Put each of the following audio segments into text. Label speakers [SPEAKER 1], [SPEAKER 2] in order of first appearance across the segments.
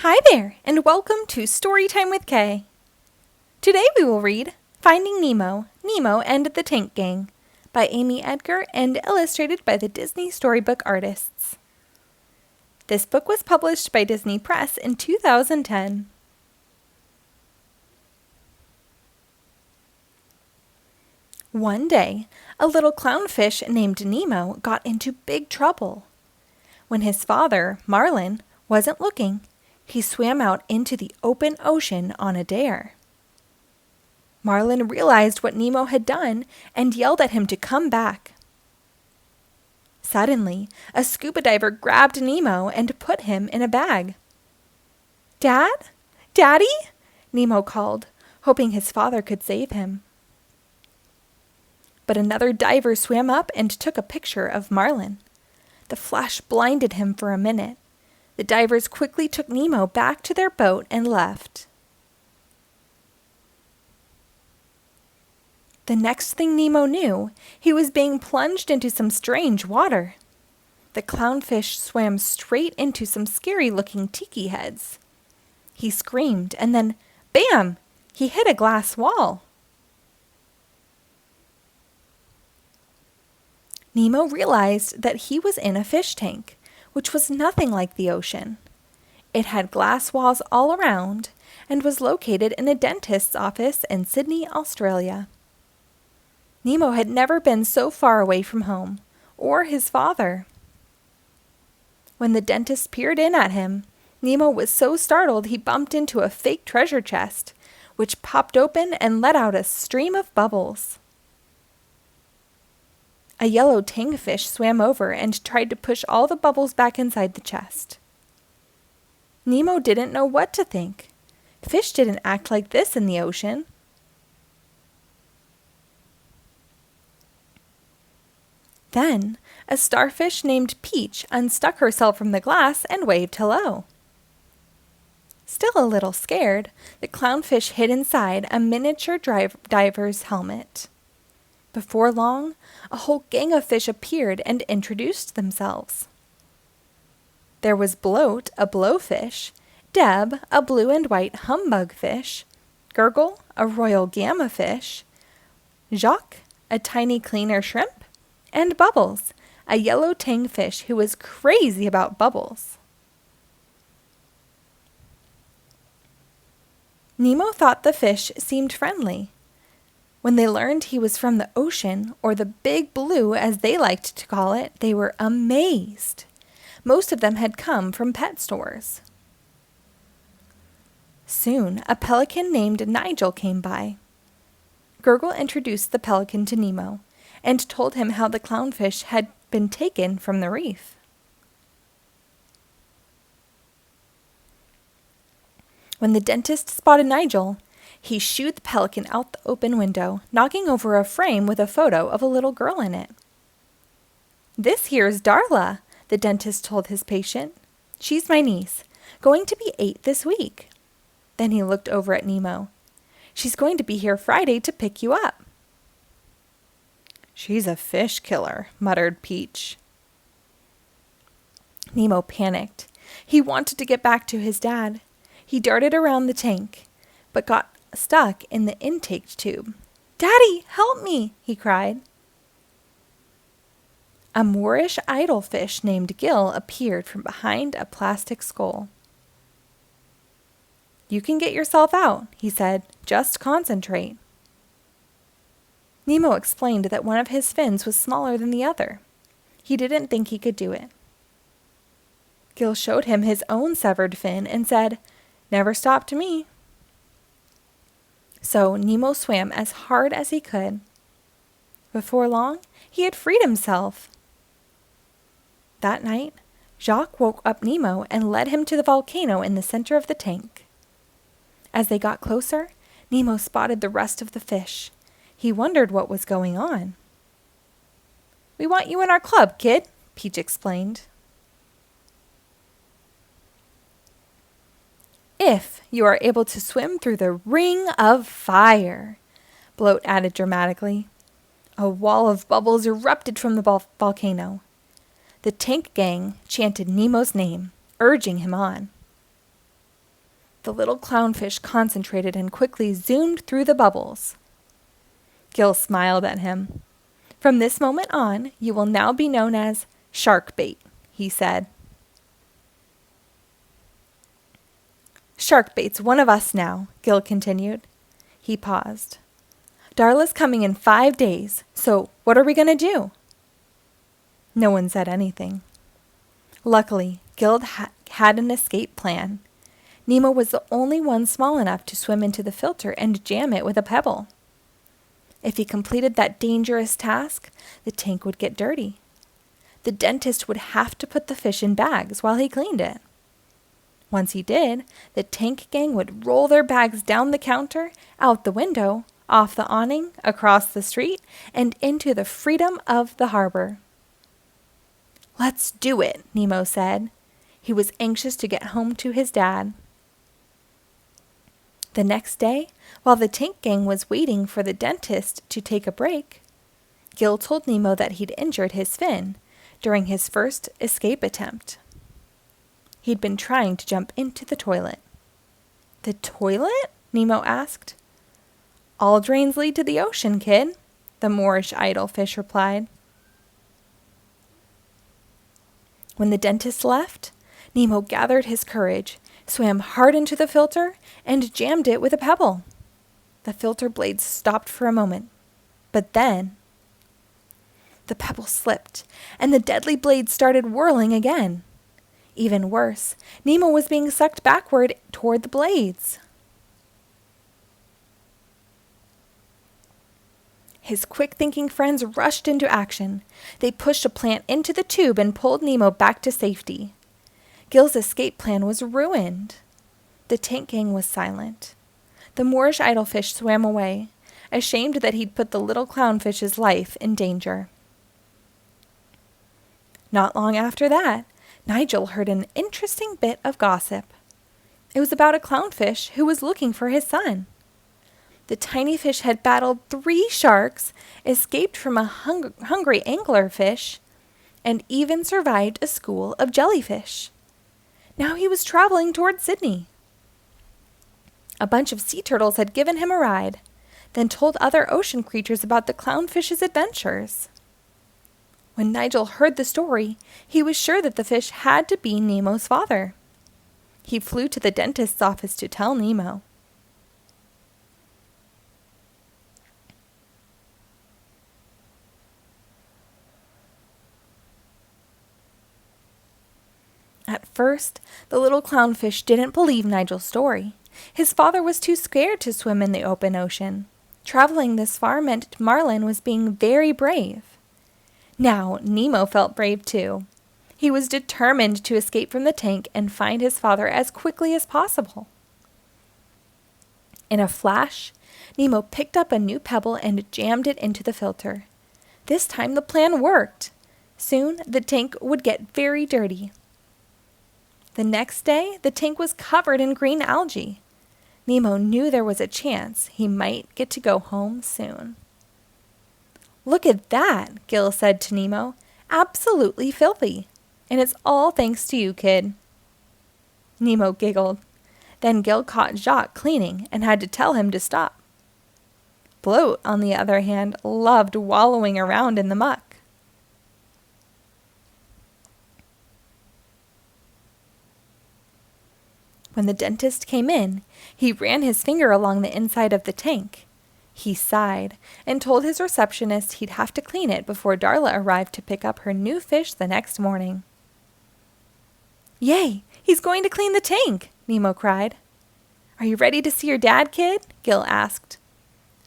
[SPEAKER 1] Hi there, and welcome to Storytime with Kay. Today we will read Finding Nemo, Nemo and the Tank Gang by Amy Edgar and illustrated by the Disney Storybook Artists. This book was published by Disney Press in 2010. One day, a little clownfish named Nemo got into big trouble. When his father, Marlin, wasn't looking, he swam out into the open ocean on a dare. Marlin realized what Nemo had done and yelled at him to come back. Suddenly, a scuba diver grabbed Nemo and put him in a bag. "Dad? Daddy?" Nemo called, hoping his father could save him. But another diver swam up and took a picture of Marlin. The flash blinded him for a minute. The divers quickly took Nemo back to their boat and left. The next thing Nemo knew, he was being plunged into some strange water. The clownfish swam straight into some scary-looking tiki heads. He screamed, and then, bam! He hit a glass wall. Nemo realized that he was in a fish tank, which was nothing like the ocean. It had glass walls all around and was located in a dentist's office in Sydney, Australia. Nemo had never been so far away from home, or his father. When the dentist peered in at him, Nemo was so startled he bumped into a fake treasure chest, which popped open and let out a stream of bubbles. A yellow tangfish swam over and tried to push all the bubbles back inside the chest. Nemo didn't know what to think. Fish didn't act like this in the ocean. Then, a starfish named Peach unstuck herself from the glass and waved hello. Still a little scared, the clownfish hid inside a miniature diver's helmet. Before long, a whole gang of fish appeared and introduced themselves. There was Bloat, a blowfish, Deb, a blue and white humbug fish, Gurgle, a royal gamma fish, Jacques, a tiny cleaner shrimp, and Bubbles, a yellow tangfish who was crazy about bubbles. Nemo thought the fish seemed friendly. When they learned he was from the ocean, or the big blue as they liked to call it, they were amazed. Most of them had come from pet stores. Soon, a pelican named Nigel came by. Gurgle introduced the pelican to Nemo and told him how the clownfish had been taken from the reef. When the dentist spotted Nigel, he shooed the pelican out the open window, knocking over a frame with a photo of a little girl in it. "This here's Darla," the dentist told his patient. "She's my niece, going to be 8 this week." Then he looked over at Nemo. "She's going to be here Friday to pick you up." "She's a fish killer," muttered Peach. Nemo panicked. He wanted to get back to his dad. He darted around the tank, but got stuck in the intake tube. "Daddy, help me!" he cried. A Moorish idolfish named Gil appeared from behind a plastic skull. "You can get yourself out," he said. "Just concentrate." Nemo explained that one of his fins was smaller than the other. He didn't think he could do it. Gil showed him his own severed fin and said, "Never stopped me." So Nemo swam as hard as he could. Before long, he had freed himself. That night, Jacques woke up Nemo and led him to the volcano in the center of the tank. As they got closer, Nemo spotted the rest of the fish. He wondered what was going on. "We want you in our club, kid," Peach explained. "If you are able to swim through the ring of fire," Bloat added dramatically. A wall of bubbles erupted from the volcano. The tank gang chanted Nemo's name, urging him on. The little clownfish concentrated and quickly zoomed through the bubbles. Gil smiled at him. "From this moment on, you will now be known as shark bait," he said. "Shark bait's one of us now," Gil continued. He paused. "Darla's coming in 5 days, so what are we going to do?" No one said anything. Luckily, Gil had an escape plan. Nemo was the only one small enough to swim into the filter and jam it with a pebble. If he completed that dangerous task, the tank would get dirty. The dentist would have to put the fish in bags while he cleaned it. Once he did, the tank gang would roll their bags down the counter, out the window, off the awning, across the street, and into the freedom of the harbor. "Let's do it," Nemo said. He was anxious to get home to his dad. The next day, while the tank gang was waiting for the dentist to take a break, Gil told Nemo that he'd injured his fin during his first escape attempt. He'd been trying to jump into the toilet. "The toilet?" Nemo asked. "All drains lead to the ocean, kid," the Moorish idol fish replied. When the dentist left, Nemo gathered his courage, swam hard into the filter, and jammed it with a pebble. The filter blades stopped for a moment, but then the pebble slipped, and the deadly blade started whirling again. Even worse, Nemo was being sucked backward toward the blades. His quick-thinking friends rushed into action. They pushed a plant into the tube and pulled Nemo back to safety. Gil's escape plan was ruined. The tank gang was silent. The Moorish idolfish swam away, ashamed that he'd put the little clownfish's life in danger. Not long after that, Nigel heard an interesting bit of gossip. It was about a clownfish who was looking for his son. The tiny fish had battled 3 sharks, escaped from a hungry anglerfish, and even survived a school of jellyfish. Now he was traveling toward Sydney. A bunch of sea turtles had given him a ride, then told other ocean creatures about the clownfish's adventures. When Nigel heard the story, he was sure that the fish had to be Nemo's father. He flew to the dentist's office to tell Nemo. At first, the little clownfish didn't believe Nigel's story. His father was too scared to swim in the open ocean. Traveling this far meant Marlin was being very brave. Now, Nemo felt brave too. He was determined to escape from the tank and find his father as quickly as possible. In a flash, Nemo picked up a new pebble and jammed it into the filter. This time the plan worked. Soon, the tank would get very dirty. The next day, the tank was covered in green algae. Nemo knew there was a chance he might get to go home soon. "Look at that," Gil said to Nemo. "Absolutely filthy. And it's all thanks to you, kid." Nemo giggled. Then Gil caught Jacques cleaning and had to tell him to stop. Bloat, on the other hand, loved wallowing around in the muck. When the dentist came in, he ran his finger along the inside of the tank. He sighed and told his receptionist he'd have to clean it before Darla arrived to pick up her new fish the next morning. "Yay! He's going to clean the tank!" Nemo cried. "Are you ready to see your dad, kid?" Gil asked.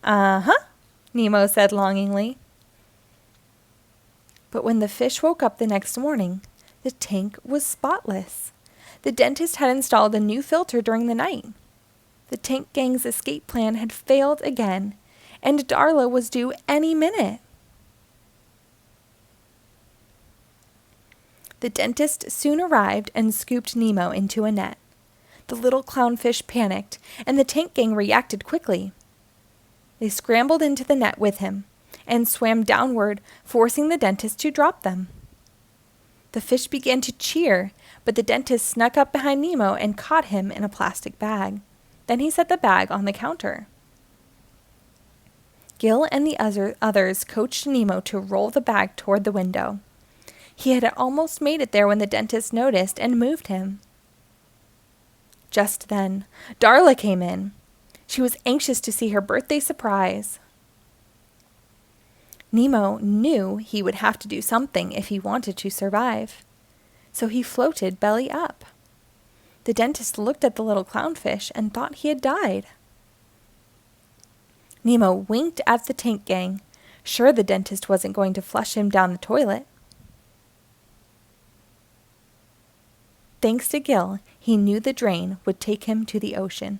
[SPEAKER 1] "Uh-huh," Nemo said longingly. But when the fish woke up the next morning, the tank was spotless. The dentist had installed a new filter during the night. The tank gang's escape plan had failed again, and Darla was due any minute. The dentist soon arrived and scooped Nemo into a net. The little clownfish panicked, and the tank gang reacted quickly. They scrambled into the net with him and swam downward, forcing the dentist to drop them. The fish began to cheer, but the dentist snuck up behind Nemo and caught him in a plastic bag. Then he set the bag on the counter. Gil and the others coached Nemo to roll the bag toward the window. He had almost made it there when the dentist noticed and moved him. Just then, Darla came in. She was anxious to see her birthday surprise. Nemo knew he would have to do something if he wanted to survive, so he floated belly up. The dentist looked at the little clownfish and thought he had died. Nemo winked at the tank gang, sure the dentist wasn't going to flush him down the toilet. Thanks to Gil, he knew the drain would take him to the ocean.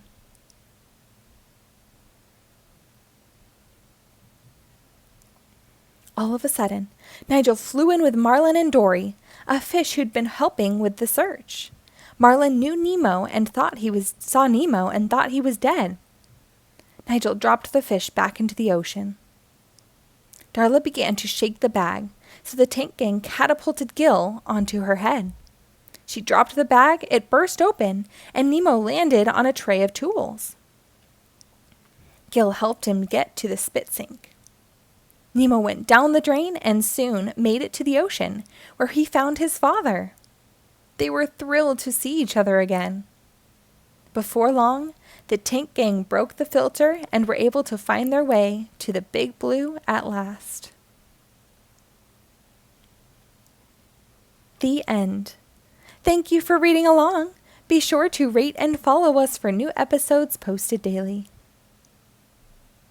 [SPEAKER 1] All of a sudden, Nigel flew in with Marlin and Dory, a fish who'd been helping with the search. Marlin knew Nemo and saw Nemo and thought he was dead. Nigel dropped the fish back into the ocean. Darla began to shake the bag, so the tank gang catapulted Gil onto her head. She dropped the bag, it burst open, and Nemo landed on a tray of tools. Gil helped him get to the spit sink. Nemo went down the drain and soon made it to the ocean, where he found his father. They were thrilled to see each other again. Before long, the tank gang broke the filter and were able to find their way to the Big Blue at last. The end. Thank you for reading along. Be sure to rate and follow us for new episodes posted daily.